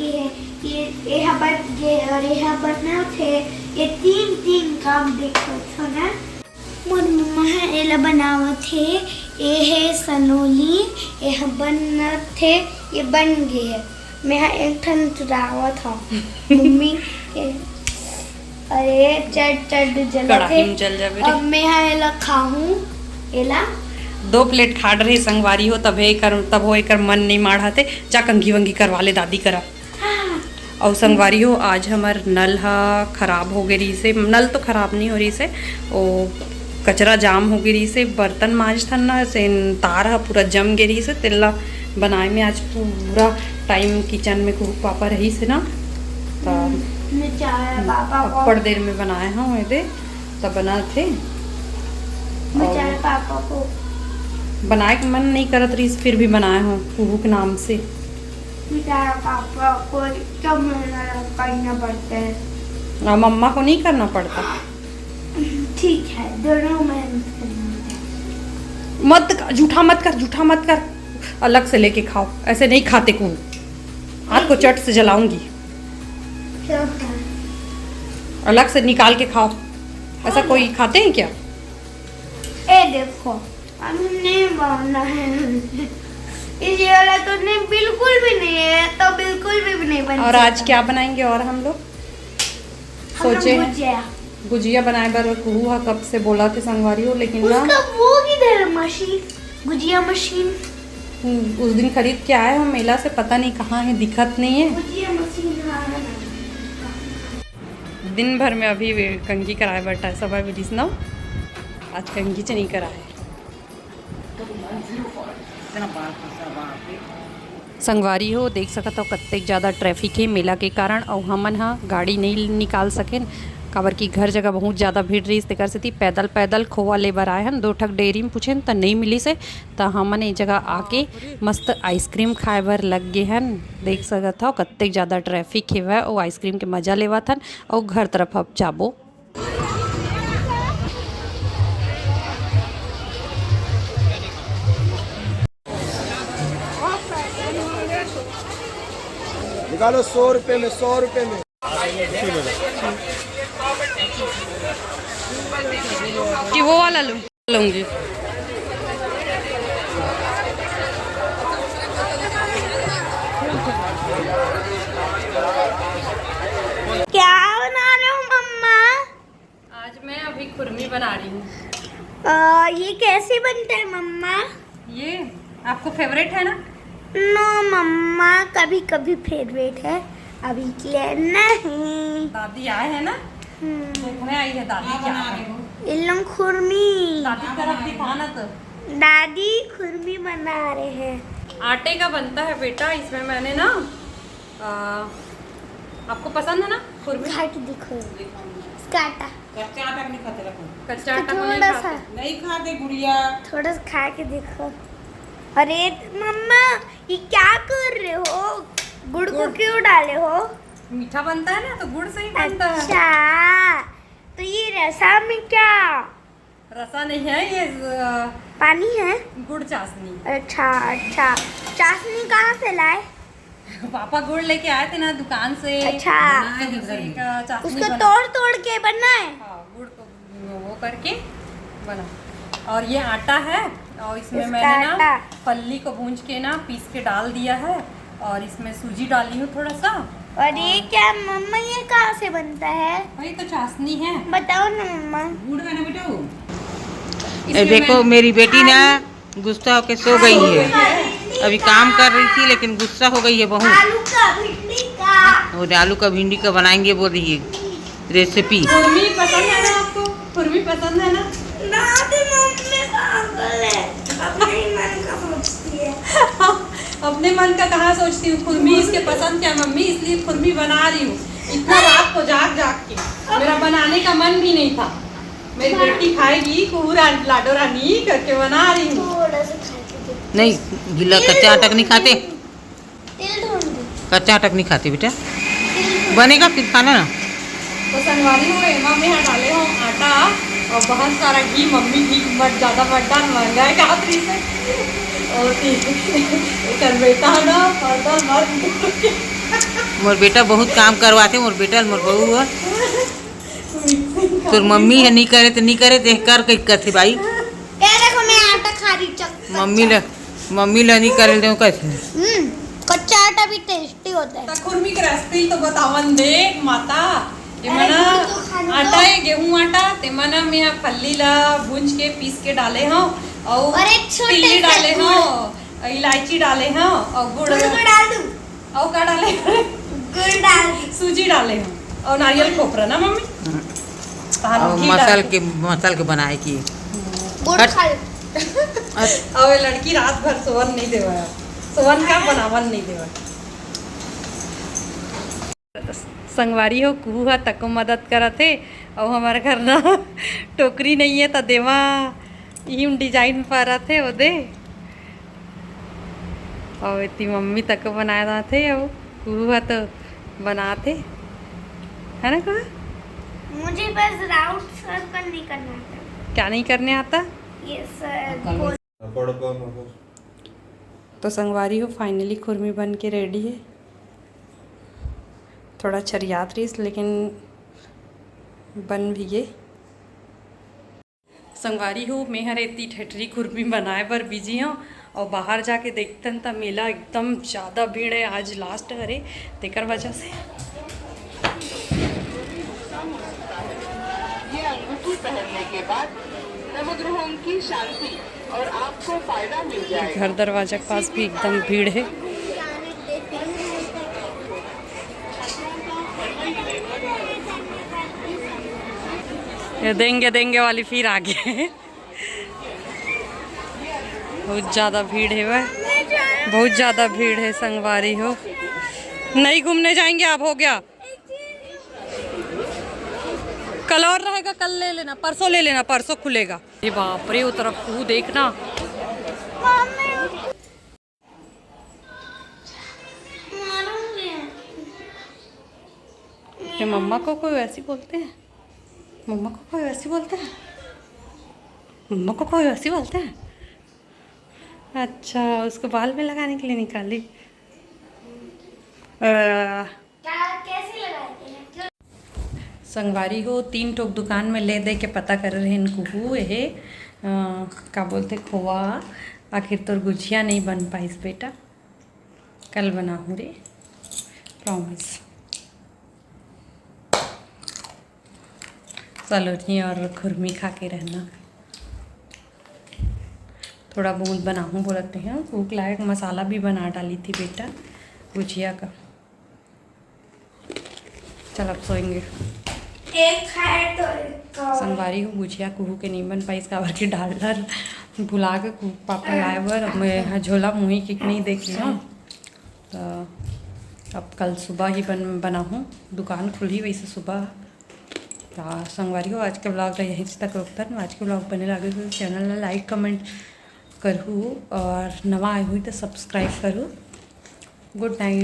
बाकी है। ये बन गए और यह बना थे। ये तीन काम देखो तो ना मोर मम्मा है एला बनाव थे। ये है सनोली, यह बन थे, ये बन गए है। मैं एक ठन चुरावा था मम्मी के। अरे चट जला थे अब मैं एला खाऊं। एला 2 प्लेट खाड़ रही संगवारी हो तब हो एकर मन नहीं माढ़ा थे। जा कंघी वंगी करवा ले दादी करा। हाँ। और संगवारी हो आज हमार नल हा खराब हो गई से। नल तो खराब नहीं हो रही से, ओ कचरा जाम हो गई से। बर्तन मांज था ना से तार हा पूरा जम गई से। तिल्ला बनाए में आज पूरा टाइम किचन में कुक पापा रही से ना पड़ देर में बनाए हाँ दे तब बना थे। पापा को बनाए के मन नहीं करत रही फिर भी बनाए हो कुहू के नाम से। पापा को क्या करना पड़ता है और मम्मा को नहीं करना पड़ता। ठीक है दोनों मेहनत करना। मत झूठा मत कर अलग से लेके खाओ। ऐसे नहीं खाते कुहू। हाथ को चट से जलाऊंगी। अलग से निकाल के खाओ। ऐसा कोई खाते हैं क्या? ए देखो नहीं बनना है। ये वाला तो नहीं बिल्कुल भी नहीं है तो बिल्कुल भी नहीं बन। और आज क्या बनाएंगे और हम लोग सोचे हैं गुजिया बनाए बर कुहू हा कब से बोला थे संगवारी हो लेकिन ना वो किधर मशीन गुजिया मशीन उस दिन खरीद के आए हम मेला से। पता नहीं कहाँ है दिखत नहीं है। गुजिया मशीन दिन भर में अभी कंघी कराए बैठा है सब विदिस ना। आज कंघी च नहीं कराए। संगवारी हो देख सकत हो कत्तेक ज़्यादा ट्रैफिक है मेला के कारण। और हमन हा गाड़ी नहीं निकाल सकें काबर की घर जगह बहुत ज़्यादा भीड़ रही तेकर से पैदल खोवा ले बर आए हन। 2 ठक डेयरी में पूछें तो नहीं मिली से तो हमन ये जगह आके मस्त आइसक्रीम खाए बर लग गए हन। देख सकत हो कत्तेक ज़्यादा ट्रैफिक है वो आइसक्रीम के मज़ा लेवत हन। और घर तरफ अब जाबो। निकालो 100 रुपए में 100 रुपए में कि वो वाला लूँगी। क्या बना रहे हो मम्मा? आज मैं अभी खुरमी बना रही हूँ। ये कैसे बनता है मम्मा? ये आपको फेवरेट है ना? नो मम्मा कभी कभी फेवरेट है अभी के लिए नहीं। दादी आए हैं ना देखने आई है दादी क्या इल्लम खुरमी। दादी तरफ दिखाना तो दादी खुरमी बना रहे हैं। आटे का बनता है बेटा। इसमें मैंने ना आपको पसंद है ना खुरमी? खा के दिखो इसका आटा। कच्चा आटा नहीं खाते रखो। कच्चा आटा को थोड़ा सा नहीं खाते गुड़िया। थोड़ा सा खा के देखो। अरे मम्मा ये क्या कर रहे हो? गुड़ को क्यों डाले हो? मीठा बनता है ना तो गुड़ से ही बनता है। अच्छा तो ये रसा में क्या? रसा नहीं है ये पानी है गुड़ चाशनी। अच्छा चाशनी कहाँ से लाए? पापा गुड़ लेके आए थे ना दुकान से। अच्छा चाशनी उसको तोड़ के बनाए। हाँ गुड़ को वो करके बना। और ये आटा है और इसमें मैंने ना पल्ली को भूंज के ना पीस के डाल दिया है। और इसमें सूजी डाली हूँ थोड़ा सा। और ये क्या मम्मा ये कहाँ से बनता है? भाई तो चाशनी है। बताओ ना मम्मा। गुड़ है ना बेटा वो। देखो मेरी बेटी ना गुस्सा होके सो गई है। अभी काम कर रही थी लेकिन गुस्सा हो गई है बहुत। आलू का भिंडी का। और आलू का भिंडी का बनाएंगे बोल रही है रेसिपी। खुरमी पसंद है ना आपको? खुरमी पसंद है ना? मम्मी पागल है अपने मन का सोचती है। अपने मन का कहाँ सोचती हूँ। खुरमी इसके पसंद क्या मम्मी इसलिए खुरमी बना रही हूँ। इतना रात को जाग के मेरा बनाने का मन भी नहीं था। मेरी बेटी खाएगी कुहू लाडो रानी करके बना रही हूँ। थोड़ा सा खा के देखो। नहीं गीला कच्चा आटा नहीं खाते। तिल ढूंढ दो। कच्चा आटा नहीं खाते बेटा। बनेगा फिर खाना ना। तो संगवारी हो एमा में यहाँ डाले हो आटा और बहुत सारा घी। मम्मी घी मत ज़्यादा मत डाल महंगा है काफी से। और एक बेटा ना पर्दा मत मोर बेटा बहुत काम करवाते, मोर बेटा मोर बहू है। तोर मम्मी है नहीं करे तो नहीं करे तो कर कहीं करते भाई। ये देखो मैं आटा खा रही मम्मी ला नहीं करे तो कैसे। कच्चा आटा भी टेस्टी होता है। खुरमी की रेसिपी तो बतावन देख माता। ते मना आटा है गेहूं आटा, ते मना मैं फल्ली ला भूंज के पीस के डाले हूं और तिल्ली डाले हूं, इलायची डाले हूं और गुड़ डाल दूं और का डाले गुड़ डाल दी सूजी डाले हूं और नारियल खोपरा ना मम्मी। और मसल के बनाए की गुड़ हट। खा लो। अब ये लड़की रात भर सोवन नहीं देवा, सोवन का बनावन नहीं देवा। संगवारी हो कुहा तक मदद करते और हमारे घर ना टोकरी नहीं है तो देवा यूं डिजाइन पर थे वो दे और इतनी मम्मी तक बनाया थे और कुहा तो बनाते है ना। कुहा मुझे बस राउंड सर्कल नहीं करना आता। क्या नहीं करने आता। ये सर तो संगवारी हो फाइनली खुरमी बन के रेडी है। थोड़ा छरियात रही लेकिन बन भी गए। संगवारी हो मैं हर इतनी ठेठरी खुरमी बनाए पर बिजी हूँ और बाहर जाके देखते हैं तो मेला एकदम ज़्यादा भीड़ है आज लास्ट करे तेकर वजह से। ये अंगूठी पहनने के बाद नवग्रहों की शांति और आपको फायदा मिल जाएगा। घर दरवाजा के पास भी एकदम भीड़ है। ये देंगे वाली फिर आ गए। बहुत ज़्यादा भीड़ है वह, बहुत ज़्यादा भीड़ है संगवारी हो। नहीं घूमने जाएंगे आप, हो गया। कल और रहेगा, कल ले लेना, परसों ले लेना, परसों खुलेगा। ये बाप रे वो तरफ तू देखना। ये मम्मा को कोई वैसी बोलते हैं, मम्मा को कोई वैसी बोलते हैं, मम्मा को कोई वैसी बोलते हैं। अच्छा उसको बाल में लगाने के लिए निकाली। कैसे लगाते हैं? संगवारी हो 3 टोक दुकान में ले दे के पता कर रहे हैं कुहू ये का बोलते खोआ। आखिर तोर गुजिया नहीं बन पाइस बेटा, कल बनाऊँ रे प्रॉमिस। सलोनी और खुरमी खा के रहना। थोड़ा बहुत बनाऊँ बोलते हैं, भूख लायक मसाला भी बना डाली थी बेटा गुजिया का। चल अब सोएंगे। एक खाए तो संगवारी हो गुजिया कुहू के नहीं बन पाई इसका भर के डाल भुला के पापा लाए बर मैं झोला मुँही किक नहीं देखी हूँ तो अब कल सुबह ही बनाऊँ। दुकान खुली वैसे सुबह। संगवारी हो आज के ब्लॉग यहीं तक रोकता है। आज के ब्लॉग बने लगे तो चैनल में लाइक कमेंट करूँ और नवा आई हुई तो सब्सक्राइब करूँ। Good night.